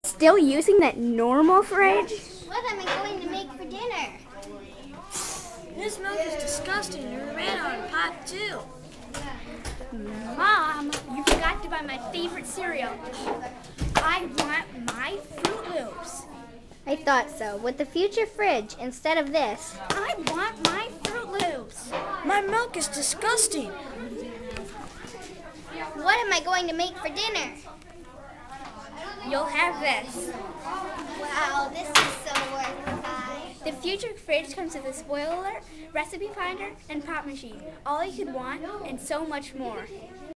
Still using that normal fridge? What am I going to make for dinner? This milk is disgusting. You ran out of pot too. Mom, you forgot to buy my favorite cereal. I want my Fruit Loops. I thought so. With the future fridge instead of this. I want my Fruit Loops. My milk is disgusting. What am I going to make for dinner? You'll have this. Wow, this is so worth the buy. The future fridge comes with a spoiler alert, recipe finder, and pop machine. All you could want, and so much more.